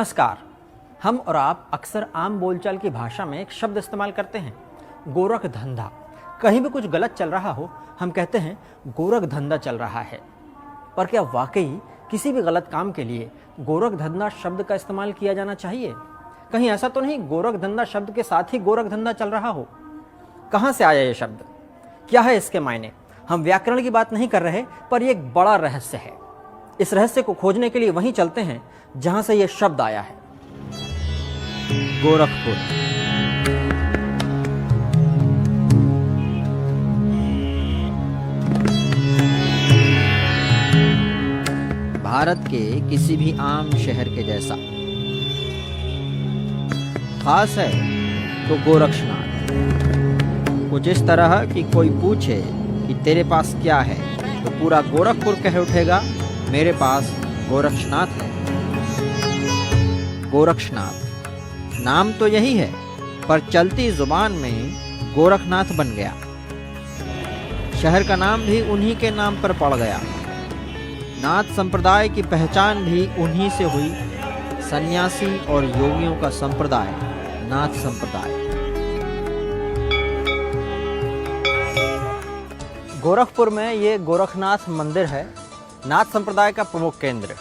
नमस्कार। हम और आप अक्सर आम बोलचाल की भाषा में एक शब्द इस्तेमाल करते हैं, गोरख धंधा। कहीं भी कुछ गलत चल रहा हो, हम कहते हैं गोरख धंधा चल रहा है। पर क्या वाकई किसी भी गलत काम के लिए गोरख धंधा शब्द का इस्तेमाल किया जाना चाहिए? कहीं ऐसा तो नहीं गोरख धंधा शब्द के साथ ही गोरख धंधा चल रहा हो? कहाँ से आया ये शब्द? क्या है इसके मायने? हम व्याकरण की बात नहीं कर रहे, पर यह एक बड़ा रहस्य है। इस रहस्य को खोजने के लिए वहीं चलते हैं जहां से यह शब्द आया है, गोरखपुर। भारत के किसी भी आम शहर के जैसा खास है तो गोरक्षनाथ। कुछ इस तरह कि कोई पूछे कि तेरे पास क्या है, तो पूरा गोरखपुर कह उठेगा मेरे पास गोरक्षनाथ है। गोरक्षनाथ नाम तो यही है, पर चलती जुबान में गोरखनाथ बन गया। शहर का नाम भी उन्हीं के नाम पर पड़ गया। नाथ संप्रदाय की पहचान भी उन्हीं से हुई। सन्यासी और योगियों का संप्रदाय नाथ संप्रदाय। गोरखपुर में ये गोरखनाथ मंदिर है, नाथ संप्रदाय का प्रमुख केंद्र।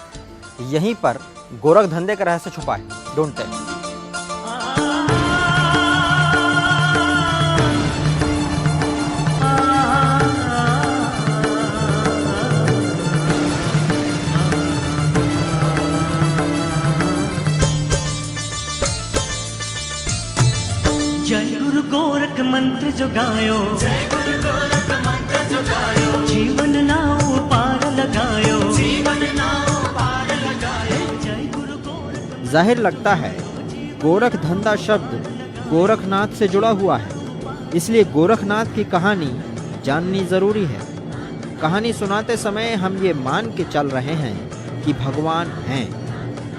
यहीं पर गोरख धंधे का रहस्य छुपा है। ढूंढते हैं। जय गुरु गोरख मंत्र जो गायो, जय गुरु गोरख मंत्र जो गायो, जीवन नाउ पार लगायो, जीवन नाउ पार लगायो, जय गुरु गोरख। जाहिर लगता है गोरख धंधा शब्द गोरखनाथ से जुड़ा हुआ है, इसलिए गोरखनाथ की कहानी जाननी जरूरी है। कहानी सुनाते समय हम ये मान के चल रहे हैं कि भगवान हैं।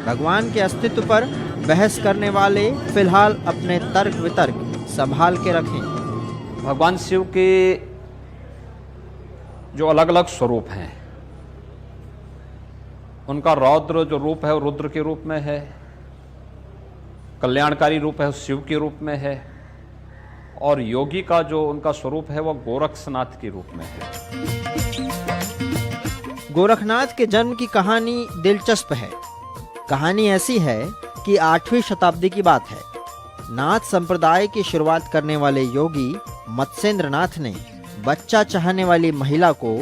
भगवान के अस्तित्व पर बहस करने वाले फिलहाल अपने तर्क वितर्क संभाल के रखें। भगवान शिव के जो अलग अलग स्वरूप हैं, उनका रौद्र जो रूप है वो रुद्र के रूप में है, कल्याणकारी रूप है वो शिव के रूप में है, और योगी का जो उनका स्वरूप है वो गोरक्षनाथ के रूप में है। गोरखनाथ के जन्म की कहानी दिलचस्प है। कहानी ऐसी है कि 8वीं शताब्दी की बात है। नाथ संप्रदाय की शुरुआत करने वाले योगी मत्स्येंद्र नाथ ने बच्चा चाहने वाली महिला को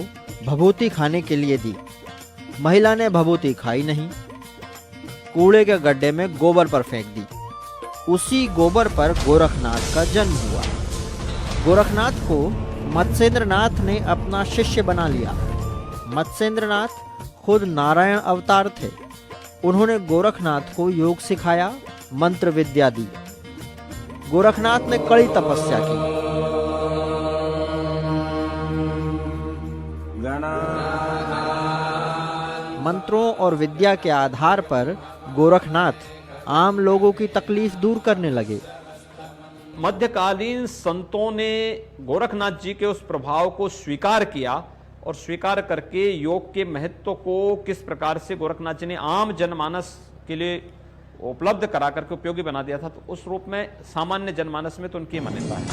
भभूति खाने के लिए दी। महिला ने भभूति खाई नहीं, कूड़े के गड्ढे में गोबर पर फेंक दी। उसी गोबर पर गोरखनाथ का जन्म हुआ। गोरखनाथ को मत्स्येंद्र नाथ ने अपना शिष्य बना लिया। मत्स्येंद्र नाथ खुद नारायण अवतार थे। उन्होंने गोरखनाथ को योग सिखाया, मंत्र विद्या दी। गोरखनाथ ने कड़ी तपस्या की। मंत्रों और विद्या के आधार पर गोरखनाथ आम लोगों की तकलीफ दूर करने लगे। मध्यकालीन संतों ने गोरखनाथ जी के उस प्रभाव को स्वीकार किया, और स्वीकार करके योग के महत्व को किस प्रकार से गोरखनाथ जी ने आम जनमानस के लिए उपलब्ध करा करके उपयोगी बना दिया था, तो उस रूप में सामान्य जनमानस में तो उनकी मान्यता है।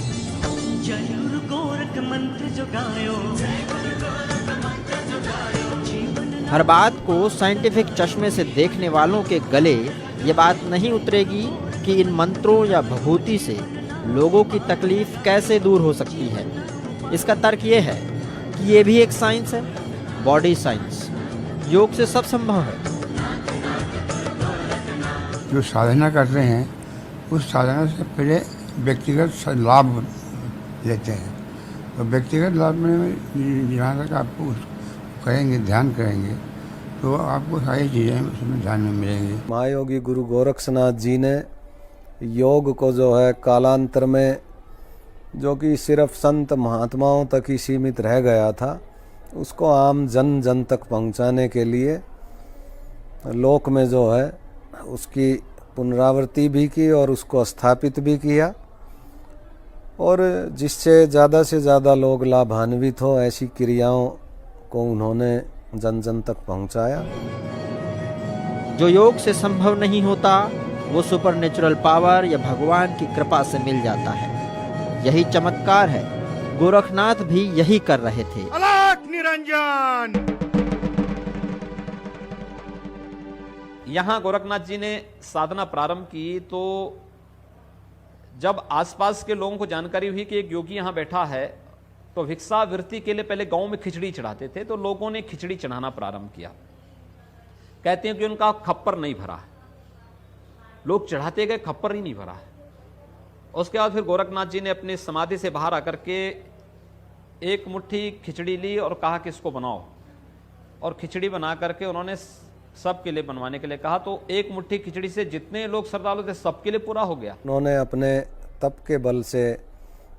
जय गुरु गोरख मंत्र जो गायो, जय गुरु गोरख मंत्र जो गायो, जीवन। हर बात को साइंटिफिक चश्मे से देखने वालों के गले ये बात नहीं उतरेगी कि इन मंत्रों या भभूति से लोगों की तकलीफ कैसे दूर हो सकती है। इसका तर्क ये है कि ये भी एक साइंस है, बॉडी साइंस। योग से सब संभव है। जो साधना करते हैं उस साधना से पहले व्यक्तिगत लाभ लेते हैं, तो व्यक्तिगत लाभ में जहाँ तक आपको करेंगे, ध्यान करेंगे, तो आपको सारी चीज़ें उसमें ध्यान में मिलेंगी। महायोगी गुरु गोरक्षनाथ जी ने योग को जो है कालांतर में, जो कि सिर्फ संत महात्माओं तक ही सीमित रह गया था, उसको आम जन जन तक पहुंचाने के लिए लोक में जो है उसकी पुनरावृत्ति भी की और उसको स्थापित भी किया, और जिससे ज़्यादा से ज़्यादा लोग लाभान्वित हो ऐसी क्रियाओं को उन्होंने जन जन तक पहुंचाया। जो योग से संभव नहीं होता वो सुपरनेचुरल पावर या भगवान की कृपा से मिल जाता है। यही चमत्कार है। गोरखनाथ भी यही कर रहे थे। अलख निरंजन। यहां गोरखनाथ जी ने साधना प्रारंभ की तो जब आसपास के लोगों को जानकारी हुई कि एक योगी यहां बैठा है तो भिक्षावृत्ति के लिए पहले गांव में खिचड़ी चढ़ाते थे, तो लोगों ने खिचड़ी चढ़ाना प्रारंभ किया। कहते हैं कि उनका खप्पर नहीं भरा है, लोग चढ़ाते गए, खप्पर ही नहीं भरा है। उसके बाद फिर गोरखनाथ जी ने अपनी समाधि से बाहर आकर के एक मुट्ठी खिचड़ी ली और कहा कि इसको बनाओ, और खिचड़ी बना करके उन्होंने सबके लिए बनवाने के लिए कहा। तो एक मुट्ठी खिचड़ी से जितने लोग श्रद्धालु थे सबके लिए पूरा हो गया। उन्होंने अपने तप के बल से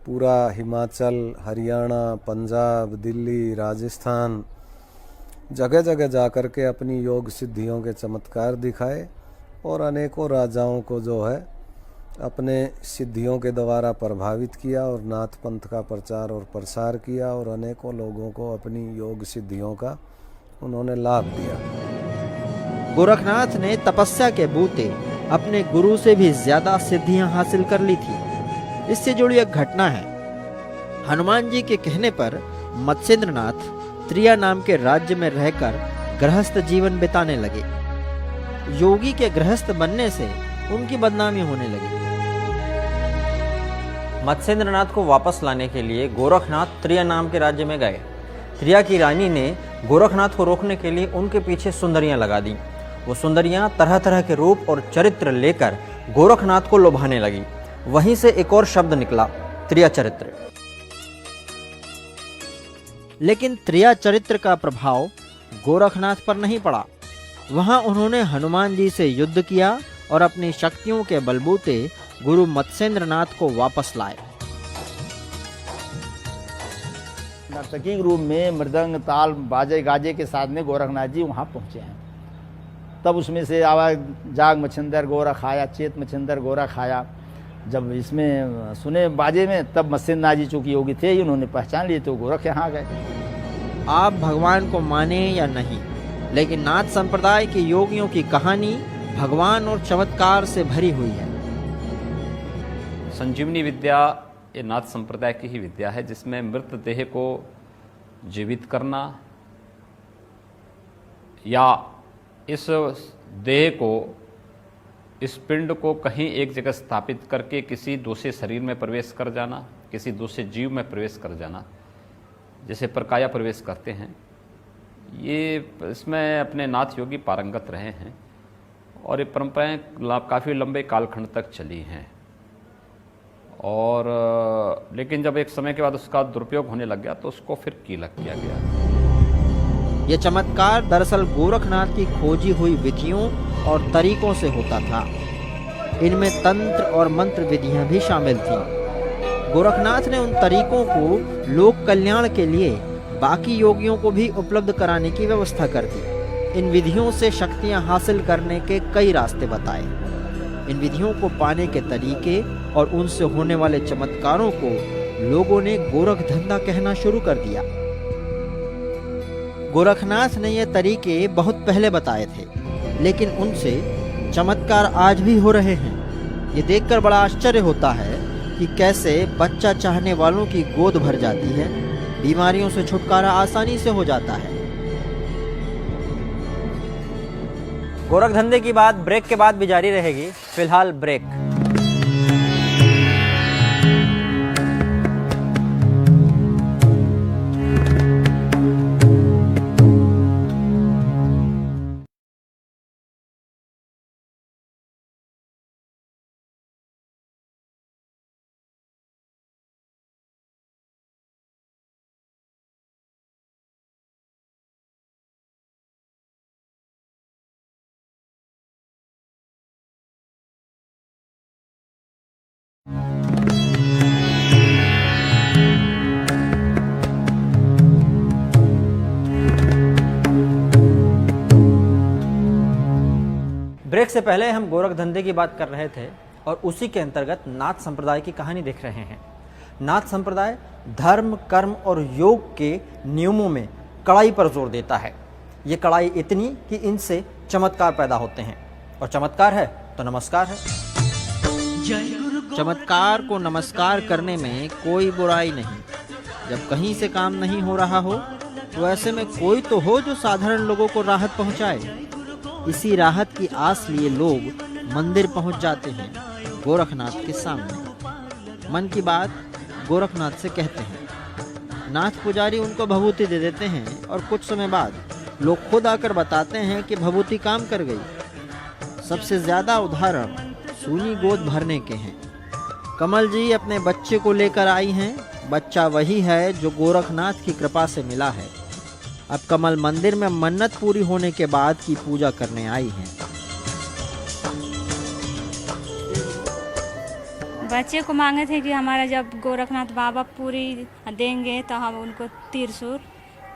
पूरा हिमाचल, हरियाणा, पंजाब, दिल्ली, राजस्थान जगह जगह जाकर के अपनी योग सिद्धियों के चमत्कार दिखाए और अनेकों राजाओं को जो है अपने सिद्धियों के द्वारा प्रभावित किया और नाथ पंथ का प्रचार और प्रसार किया और अनेकों लोगों को अपनी योग सिद्धियों का उन्होंने लाभ दिया। गोरखनाथ ने तपस्या के बूते अपने गुरु से भी ज्यादा सिद्धियां हासिल कर ली थी। इससे जुड़ी एक घटना है। हनुमान जी के कहने पर मत्स्येंद्रनाथ त्रिया नाम के राज्य में रहकर गृहस्थ जीवन बिताने लगे। योगी के गृहस्थ बनने से उनकी बदनामी होने लगी। मत्स्येंद्रनाथ को वापस लाने के लिए गोरखनाथ त्रिया नाम के राज्य में गए। त्रिया की रानी ने गोरखनाथ को रोकने के लिए उनके पीछे सुंदरियां लगा दी। वो सुंदरियां तरह तरह के रूप और चरित्र लेकर गोरखनाथ को लुभाने लगी। वहीं से एक और शब्द निकला, त्रिया चरित्र। लेकिन त्रिया चरित्र का प्रभाव गोरखनाथ पर नहीं पड़ा। वहां उन्होंने हनुमान जी से युद्ध किया और अपनी शक्तियों के बलबूते गुरु मत्स्येंद्रनाथ को वापस लाए। नर्तकी के रूप में मृदंग, ताल, बाजे गाजे के साथ में गोरखनाथ जी वहाँ पहुँचे हैं। तब उसमें से आवाज जाग मच्छिंदर गोरख आया, चेत मच्छिंदर गोरख आया। जब इसमें सुने बाजे में तब मत्स्येंद्रनाथ जी चूँकि योगी थे ही, उन्होंने पहचान लिए तो गोरख यहाँ गए। आप भगवान को माने या नहीं, लेकिन नाथ संप्रदाय के योगियों की कहानी भगवान और चमत्कार से भरी हुई है। संजीवनी विद्या ये नाथ संप्रदाय की ही विद्या है, जिसमें मृत देह को जीवित करना या इस देह को, इस पिंड को कहीं एक जगह स्थापित करके किसी दूसरे शरीर में प्रवेश कर जाना, किसी दूसरे जीव में प्रवेश कर जाना, जैसे प्रकाया प्रवेश करते हैं, ये इसमें अपने नाथ योगी पारंगत रहे हैं और ये परंपराएं काफ़ी लंबे कालखंड तक चली हैं। और लेकिन जब एक समय के बाद उसका दुरुपयोग होने लग गया तो उसको फिर कीलक किया गया। ये चमत्कार दरअसल गोरखनाथ की खोजी हुई विधियों और तरीकों से होता था। इनमें तंत्र और मंत्र विधियां भी शामिल थीं। गोरखनाथ ने उन तरीकों को लोक कल्याण के लिए बाकी योगियों को भी उपलब्ध कराने की व्यवस्था कर दी। इन विधियों से शक्तियां हासिल करने के कई रास्ते बताए। इन विधियों को पाने के तरीके और उनसे होने वाले चमत्कारों को लोगों ने गोरख धंधा कहना शुरू कर दिया। गोरखनाथ ने ये तरीके बहुत पहले बताए थे, लेकिन उनसे चमत्कार आज भी हो रहे हैं। ये देखकर बड़ा आश्चर्य होता है कि कैसे बच्चा चाहने वालों की गोद भर जाती है, बीमारियों से छुटकारा आसानी से हो जाता है। गोरख धंधे की बात ब्रेक के बाद भी जारी रहेगी। फिलहाल ब्रेक। ब्रेक से पहले हम गोरख धंधे की बात कर रहे थे और उसी के अंतर्गत नाथ संप्रदाय की कहानी देख रहे हैं। नाथ संप्रदाय धर्म, कर्म और योग के नियमों में कड़ाई पर जोर देता है। ये कड़ाई इतनी कि इनसे चमत्कार पैदा होते हैं, और चमत्कार है तो नमस्कार है। जय गुरु चमत्कार को नमस्कार करने में कोई बुराई नहीं। जब कहीं से काम नहीं हो रहा हो तो ऐसे में कोई तो हो जो साधारण लोगों को राहत पहुंचाए। इसी राहत की आस लिए लोग मंदिर पहुंच जाते हैं गोरखनाथ के सामने। मन की बात गोरखनाथ से कहते हैं। नाथ पुजारी उनको भभूति दे देते हैं और कुछ समय बाद लोग खुद आकर बताते हैं कि भभूति काम कर गई। सबसे ज़्यादा उदाहरण सूनी गोद भरने के हैं। कमल जी अपने बच्चे को लेकर आई हैं। बच्चा वही है जो गोरखनाथ की कृपा से मिला है। अब कमल मंदिर में मन्नत पूरी होने के बाद की पूजा करने आई हैं। बच्चे को मांगे थे कि हमारा जब गोरखनाथ बाबा पूरी देंगे तो हम उनको त्रिशूल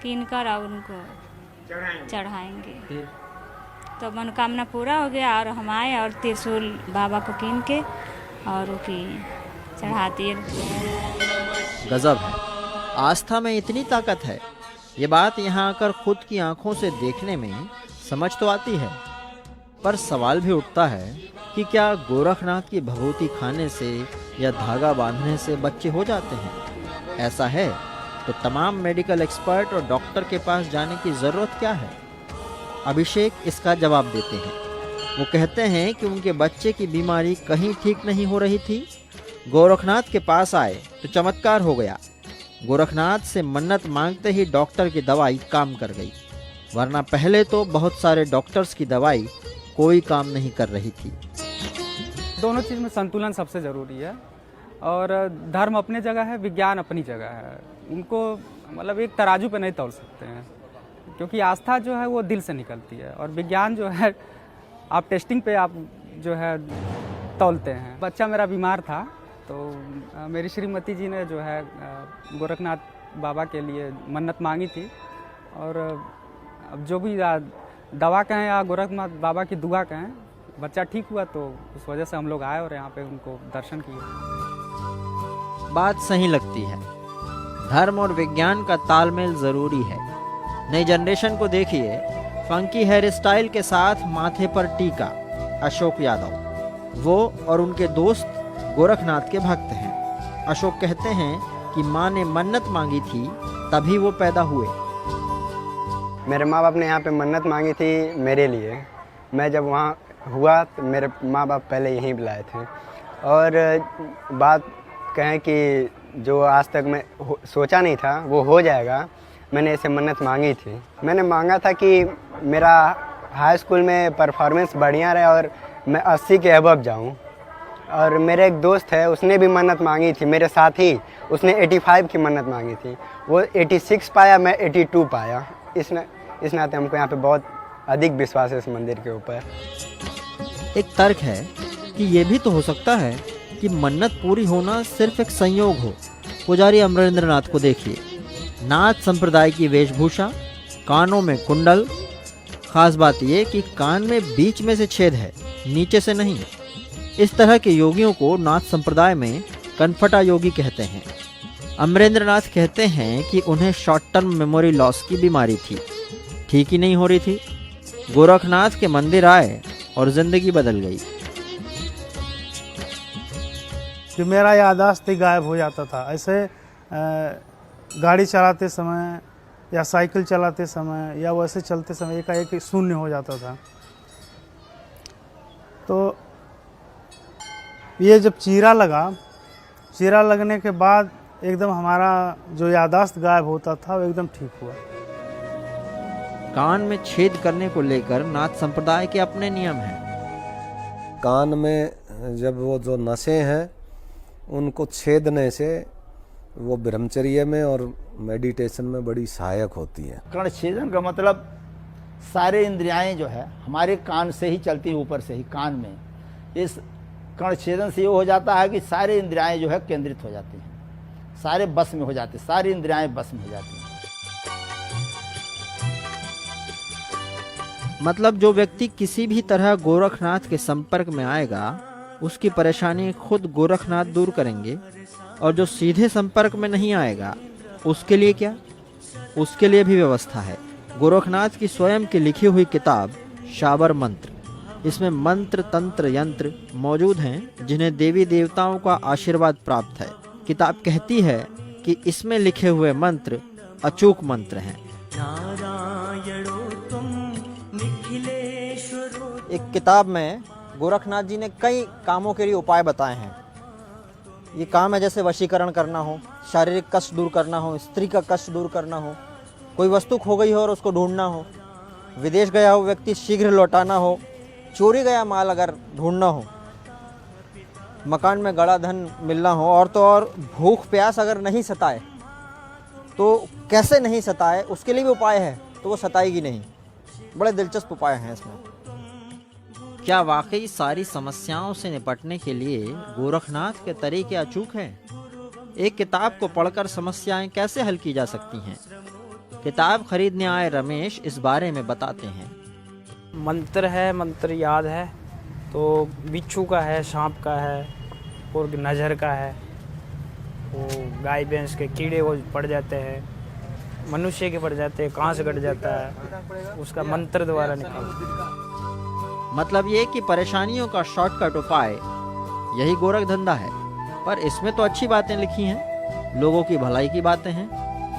कीन कर और उनको चढ़ाएंगे। तो मनोकामना पूरा हो गया और हम आए और त्रिशूल बाबा को कीन के और उसकी चढ़ा दिए। गजब है, आस्था में इतनी ताकत है। ये बात यहाँ आकर खुद की आंखों से देखने में समझ तो आती है, पर सवाल भी उठता है कि क्या गोरखनाथ की भभूति खाने से या धागा बांधने से बच्चे हो जाते हैं? ऐसा है तो तमाम मेडिकल एक्सपर्ट और डॉक्टर के पास जाने की ज़रूरत क्या है? अभिषेक इसका जवाब देते हैं। वो कहते हैं कि उनके बच्चे की बीमारी कहीं ठीक नहीं हो रही थी। गोरखनाथ के पास आए तो चमत्कार हो गया। गोरखनाथ से मन्नत मांगते ही डॉक्टर की दवाई काम कर गई, वरना पहले तो बहुत सारे डॉक्टर्स की दवाई कोई काम नहीं कर रही थी। दोनों चीज़ में संतुलन सबसे ज़रूरी है, और धर्म अपनी जगह है, विज्ञान अपनी जगह है। उनको मतलब एक तराजू पे नहीं तौल सकते हैं, क्योंकि आस्था जो है वो दिल से निकलती है, और विज्ञान जो है आप टेस्टिंग पे आप जो है तौलते हैं। बच्चा मेरा बीमार था तो मेरी श्रीमती जी ने जो है गोरखनाथ बाबा के लिए मन्नत मांगी थी, और अब जो भी दवा कहें या गोरखनाथ बाबा की दुआ कहें, बच्चा ठीक हुआ। तो उस वजह से हम लोग आए और यहाँ पे उनको दर्शन किए। बात सही लगती है, धर्म और विज्ञान का तालमेल ज़रूरी है। नई जनरेशन को देखिए, फंकी हेयर स्टाइल के साथ माथे पर टीका। अशोक यादव वो और उनके दोस्त गोरखनाथ के भक्त हैं। अशोक कहते हैं कि माँ ने मन्नत मांगी थी तभी वो पैदा हुए। मेरे माँ बाप ने यहाँ पे मन्नत मांगी थी मेरे लिए। मैं जब वहाँ हुआ तो मेरे माँ बाप पहले यहीं बुलाए थे, और बात कहें कि जो आज तक मैं सोचा नहीं था वो हो जाएगा। मैंने ऐसे मन्नत मांगी थी। मैंने मांगा था कि मेरा हाई स्कूल में परफॉर्मेंस बढ़िया रहे और मैं 80 के अबव जाऊँ। और मेरे एक दोस्त है, उसने भी मन्नत मांगी थी मेरे साथ ही। उसने 85 की मन्नत मांगी थी, वो 86 पाया, मैं 82 पाया। इस नाते हमको यहाँ पे बहुत अधिक विश्वास है इस मंदिर के ऊपर। एक तर्क है कि ये भी तो हो सकता है कि मन्नत पूरी होना सिर्फ एक संयोग हो। पुजारी अमरेंद्र नाथ को देखिए, नाथ संप्रदाय की वेशभूषा, कानों में कुंडल। खास बात ये कि कान में बीच में से छेद है, नीचे से नहीं। इस तरह के योगियों को नाथ संप्रदाय में कनफटा योगी कहते हैं। अमरेंद्र नाथ कहते हैं कि उन्हें शॉर्ट टर्म मेमोरी लॉस की बीमारी थी, ठीक ही नहीं हो रही थी। गोरखनाथ के मंदिर आए और जिंदगी बदल गई। कि मेरा याददाश्त ही गायब हो जाता था। ऐसे गाड़ी चलाते समय या साइकिल चलाते समय या वैसे चलते समय एकाएक शून्य हो जाता था। तो ये जब चीरा लगा, चीरा लगने के बाद एकदम हमारा जो याददाश्त गायब होता था वो एकदम ठीक हुआ। कान में छेद करने को लेकर नाथ संप्रदाय के अपने नियम हैं। कान में जब वो जो नसें हैं उनको छेदने से वो ब्रह्मचर्य में और मेडिटेशन में बड़ी सहायक होती है। कर्ण छेदन का मतलब सारे इंद्रियाएं जो है हमारे कान से ही चलती हैं, ऊपर से ही कान में। इस कर्ण छेदन से ये हो जाता है कि सारे इंद्रियाएं जो है केंद्रित हो जाती हैं, सारे बस में हो जाते हैं, सारी इंद्रियाएं बस में हो जाती हैं। मतलब जो व्यक्ति किसी भी तरह गोरखनाथ के संपर्क में आएगा उसकी परेशानी खुद गोरखनाथ दूर करेंगे, और जो सीधे संपर्क में नहीं आएगा उसके लिए क्या? उसके लिए भी व्यवस्था है। गोरखनाथ की स्वयं की लिखी हुई किताब शाबर मंत्र। इसमें मंत्र, तंत्र, यंत्र मौजूद हैं जिन्हें देवी देवताओं का आशीर्वाद प्राप्त है। किताब कहती है कि इसमें लिखे हुए मंत्र अचूक मंत्र हैं। एक किताब में गोरखनाथ जी ने कई कामों के लिए उपाय बताए हैं। ये काम है जैसे वशीकरण करना हो, शारीरिक कष्ट दूर करना हो, स्त्री का कष्ट दूर करना हो, कोई वस्तु खो गई हो और उसको ढूंढना हो, विदेश गया हो व्यक्ति शीघ्र लौटाना हो, चोरी गया माल अगर ढूंढना हो, मकान में गड़ा धन मिलना हो, और तो और भूख प्यास अगर नहीं सताए तो कैसे नहीं सताए उसके लिए भी उपाय है, तो वो सताएगी नहीं। बड़े दिलचस्प उपाय हैं इसमें। क्या वाकई सारी समस्याओं से निपटने के लिए गोरखनाथ के तरीके अचूक हैं? एक किताब को पढ़कर समस्याएं कैसे हल की जा सकती हैं? किताब खरीदने आए रमेश इस बारे में बताते हैं। मंत्र है, मंत्र याद है तो बिच्छू का है, सांप का है और नज़र का है। वो गाय भैंस के कीड़े वो पड़ जाते हैं, मनुष्य के पड़ जाते हैं, कांच कट जाता है, उसका मंत्र द्वारा निकालते। मतलब ये कि परेशानियों का शॉर्टकट उपाय यही गोरख धंधा है। पर इसमें तो अच्छी बातें लिखी हैं, लोगों की भलाई की बातें हैं।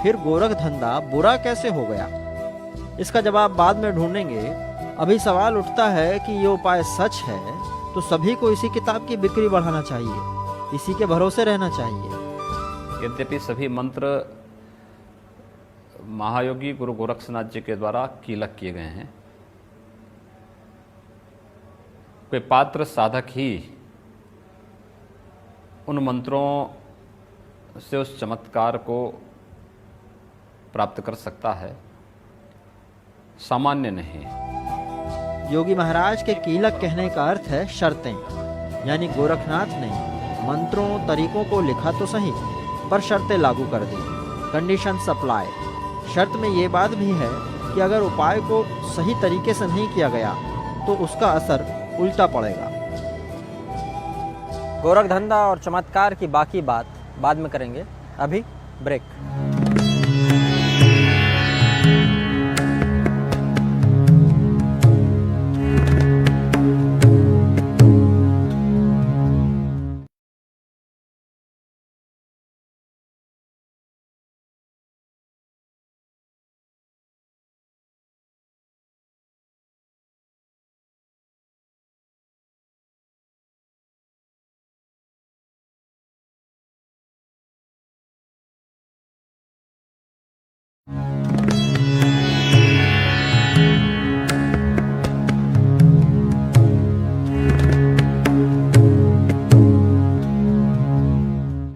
फिर गोरख धंधा बुरा कैसे हो गया? इसका जवाब बाद में ढूंढेंगे। अभी सवाल उठता है कि ये उपाय सच है तो सभी को इसी किताब की बिक्री बढ़ाना चाहिए, इसी के भरोसे रहना चाहिए। यद्यपि सभी मंत्र महायोगी गुरु गोरक्षनाथ जी के द्वारा कीलक किए गए हैं, कोई पात्र साधक ही उन मंत्रों से उस चमत्कार को प्राप्त कर सकता है, सामान्य नहीं। योगी महाराज के कीलक कहने का अर्थ है शर्तें, यानी गोरखनाथ ने मंत्रों तरीकों को लिखा तो सही पर शर्तें लागू कर दी। Condition supply. शर्त में ये बात भी है कि अगर उपाय को सही तरीके से नहीं किया गया तो उसका असर उल्टा पड़ेगा। गोरख धंधा और चमत्कार की बाकी बात बाद में करेंगे, अभी ब्रेक।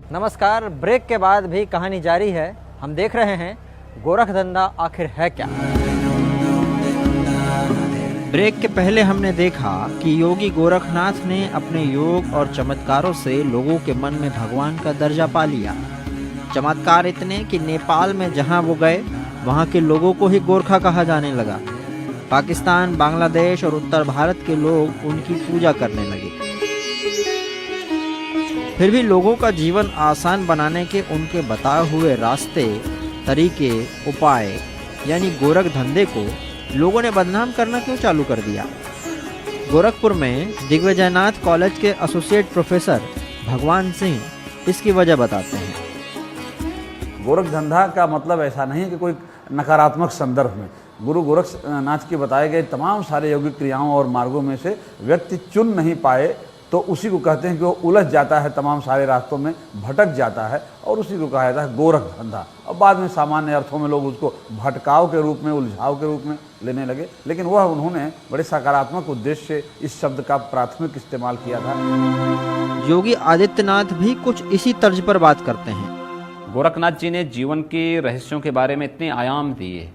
नमस्कार। ब्रेक के बाद भी कहानी जारी है। हम देख रहे हैं गोरख धंधा आखिर है क्या। ब्रेक के पहले हमने देखा कि योगी गोरखनाथ ने अपने योग और चमत्कारों से लोगों के मन में भगवान का दर्जा पा लिया। चमत्कार इतने कि नेपाल में जहां वो गए वहां के लोगों को ही गोरखा कहा जाने लगा। पाकिस्तान, बांग्लादेश और उत्तर भारत के लोग उनकी पूजा करने लगे। फिर भी लोगों का जीवन आसान बनाने के उनके बताए हुए रास्ते, तरीके, उपाय यानी गोरख धंधे को लोगों ने बदनाम करना क्यों चालू कर दिया? गोरखपुर में दिग्विजयनाथ कॉलेज के एसोसिएट प्रोफेसर भगवान सिंह इसकी वजह बताते हैं। गोरख धंधा का मतलब ऐसा नहीं कि कोई नकारात्मक संदर्भ में। गुरु गोरखनाथ के बताए गए तमाम सारे यौगिक क्रियाओं और मार्गों में से व्यक्ति चुन नहीं पाए तो उसी को कहते हैं कि वो उलझ जाता है, तमाम सारे रास्तों में भटक जाता है, और उसी को कहा जाता है गोरख धंधा। और बाद में सामान्य अर्थों में लोग उसको भटकाव के रूप में, उलझाव के रूप में लेने लगे, लेकिन वह उन्होंने बड़े सकारात्मक उद्देश्य से इस शब्द का प्राथमिक इस्तेमाल किया था। योगी आदित्यनाथ भी कुछ इसी तर्ज पर बात करते हैं। गोरखनाथ जी ने जीवन के रहस्यों के बारे में इतने आयाम दिए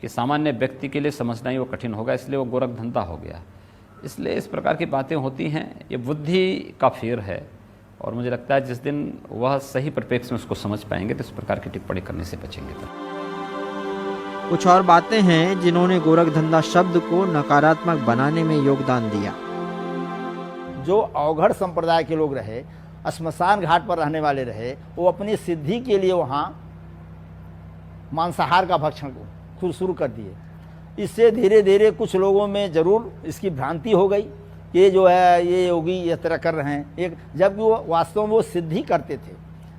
कि सामान्य व्यक्ति के लिए समझना ही वो कठिन होगा, इसलिए वो गोरख धंधा हो गया। इसलिए इस प्रकार की बातें होती हैं, ये बुद्धि का फेर है, और मुझे लगता है जिस दिन वह सही परिप्रेक्ष्य में उसको समझ पाएंगे तो इस प्रकार की टिप्पणी करने से बचेंगे। कुछ और बातें हैं जिन्होंने गोरख धंधा शब्द को नकारात्मक बनाने में योगदान दिया। जो अवघड़ संप्रदाय के लोग रहे, श्मशान घाट पर रहने वाले रहे, वो अपनी सिद्धि के लिए वहाँ मांसाहार का भक्षण खुद शुरू कर दिए, इससे धीरे धीरे कुछ लोगों में ज़रूर इसकी भ्रांति हो गई कि जो है ये योगी इस तरह कर रहे हैं, एक जबकि वो वास्तव में वो सिद्धि करते थे।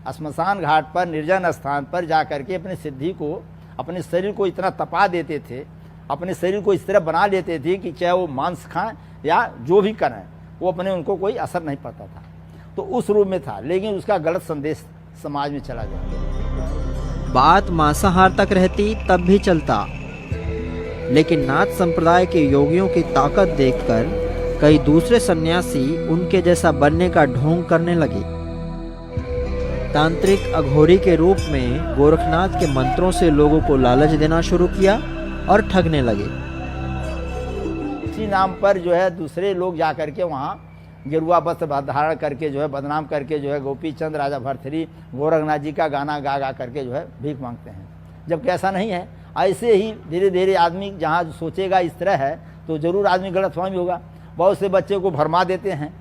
श्मशान घाट पर निर्जन स्थान पर जा करके अपनी सिद्धि को, अपने शरीर को इतना तपा देते थे, अपने शरीर को इस तरह बना लेते थे कि चाहे वो मांस खाएं या जो भी करें वो अपने उनको कोई असर नहीं पड़ता था। तो उस रूप में था, लेकिन उसका गलत संदेश समाज में चला गया। बात मांसाहार तक रहती तब भी चलता, लेकिन नाथ संप्रदाय के योगियों की ताकत देखकर कई दूसरे सन्यासी उनके जैसा बनने का ढोंग करने लगे। तांत्रिक अघोरी के रूप में गोरखनाथ के मंत्रों से लोगों को लालच देना शुरू किया और ठगने लगे। इसी नाम पर जो है दूसरे लोग जा करके वहाँ गेरुआ वस्त्र धारण करके जो है बदनाम करके जो है गोपी चंद राजा भरथरी गोरखनाथ जी का गाना गा गा करके जो है भीख मांगते हैं, जबकि ऐसा नहीं है। ऐसे ही धीरे धीरे आदमी जहाँ सोचेगा इस तरह है तो ज़रूर आदमी गलतफहमी होगा। बहुत से बच्चे को भरमा देते हैं,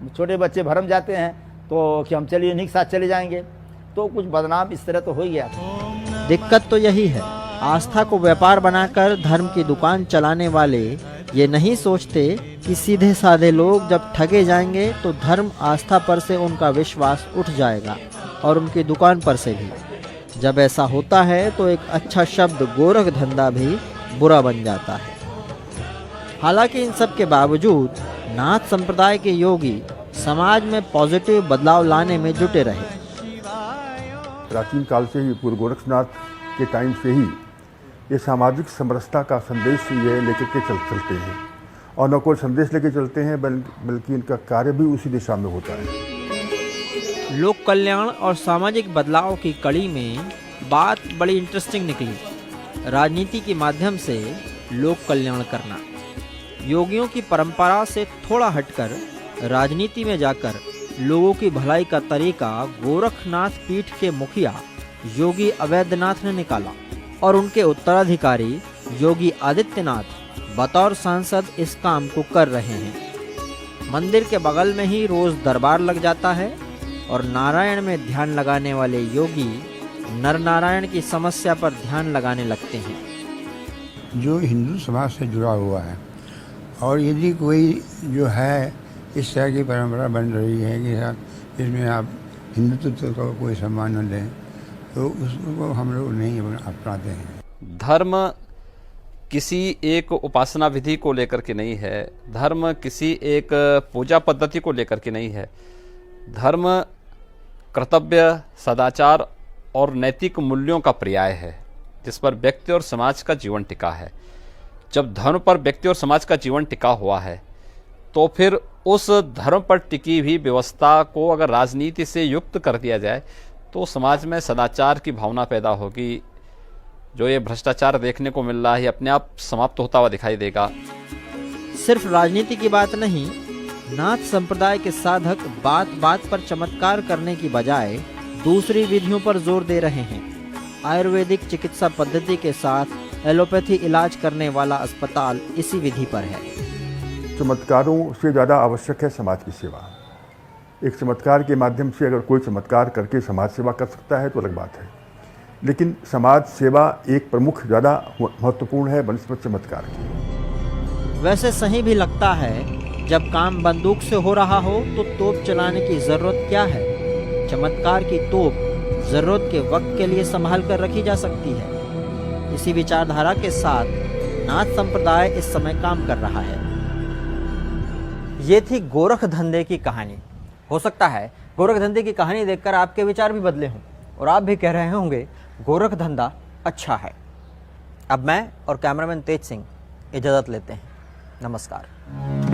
छोटे बच्चे भरम जाते हैं तो कि हम चलिए इन्हीं के साथ चले जाएंगे, तो कुछ बदनाम इस तरह तो हो ही गया था। दिक्कत तो यही है, आस्था को व्यापार बनाकर धर्म की दुकान चलाने वाले ये नहीं सोचते कि सीधे साधे लोग जब ठगे जाएंगे तो धर्म आस्था पर से उनका विश्वास उठ जाएगा और उनकी दुकान पर से भी। जब ऐसा होता है तो एक अच्छा शब्द गोरख धंधा भी बुरा बन जाता है। हालांकि इन सब के बावजूद नाथ संप्रदाय के योगी समाज में पॉजिटिव बदलाव लाने में जुटे रहे। प्राचीन काल से ही पूर्व गोरखनाथ के टाइम से ही ये सामाजिक समरसता का संदेश ये लेकर के चलते हैं, और न कोई संदेश लेके चलते हैं बल्कि इनका कार्य भी उसी दिशा में होता है। लोक कल्याण और सामाजिक बदलाव की कड़ी में बात बड़ी इंटरेस्टिंग निकली। राजनीति के माध्यम से लोक कल्याण करना, योगियों की परंपरा से थोड़ा हटकर राजनीति में जाकर लोगों की भलाई का तरीका गोरखनाथ पीठ के मुखिया योगी अवैधनाथ ने निकाला और उनके उत्तराधिकारी योगी आदित्यनाथ बतौर सांसद इस काम को कर रहे हैं। मंदिर के बगल में ही रोज दरबार लग जाता है और नारायण में ध्यान लगाने वाले योगी नर नारायण की समस्या पर ध्यान लगाने लगते हैं। जो हिंदू समाज से जुड़ा हुआ है और यदि कोई जो है इस तरह की परंपरा बन रही है कि इसमें आप हिंदुत्व को कोई सम्मान न दें, तो उसको हम लोग नहीं अपनाते हैं। धर्म किसी एक उपासना विधि को लेकर के नहीं है, धर्म किसी एक पूजा पद्धति को लेकर के नहीं है। धर्म कर्तव्य, सदाचार और नैतिक मूल्यों का पर्याय है जिस पर व्यक्ति और समाज का जीवन टिका है। जब धर्म पर व्यक्ति और समाज का जीवन टिका हुआ है तो फिर उस धर्म पर टिकी हुई व्यवस्था को अगर राजनीति से युक्त कर दिया जाए तो समाज में सदाचार की भावना पैदा होगी। जो ये भ्रष्टाचार देखने को मिल रहा है अपने आप समाप्त होता हुआ दिखाई देगा। सिर्फ राजनीति की बात नहीं, नाथ संप्रदाय के साधक बात बात पर चमत्कार करने की बजाय दूसरी विधियों पर जोर दे रहे हैं। आयुर्वेदिक चिकित्सा पद्धति के साथ एलोपैथी इलाज करने वाला अस्पताल इसी विधि पर है। चमत्कारों से ज़्यादा आवश्यक है समाज की सेवा। एक चमत्कार के माध्यम से अगर कोई चमत्कार करके समाज सेवा कर सकता है तो अलग बात है, लेकिन समाज सेवा एक प्रमुख ज़्यादा महत्वपूर्ण है बनस्पत चमत्कार की। वैसे सही भी लगता है, जब काम बंदूक से हो रहा हो तो तोप चलाने की ज़रूरत क्या है। चमत्कार की तोप ज़रूरत के वक्त के लिए संभाल कर रखी जा सकती है। इसी विचारधारा के साथ नाथ संप्रदाय इस समय काम कर रहा है। ये थी गोरख धंधे की कहानी। हो सकता है गोरख धंधे की कहानी देखकर आपके विचार भी बदले हों और आप भी कह रहे होंगे गोरख धंधा अच्छा है। अब मैं और कैमरामैन तेज सिंह इजाज़त लेते हैं। नमस्कार।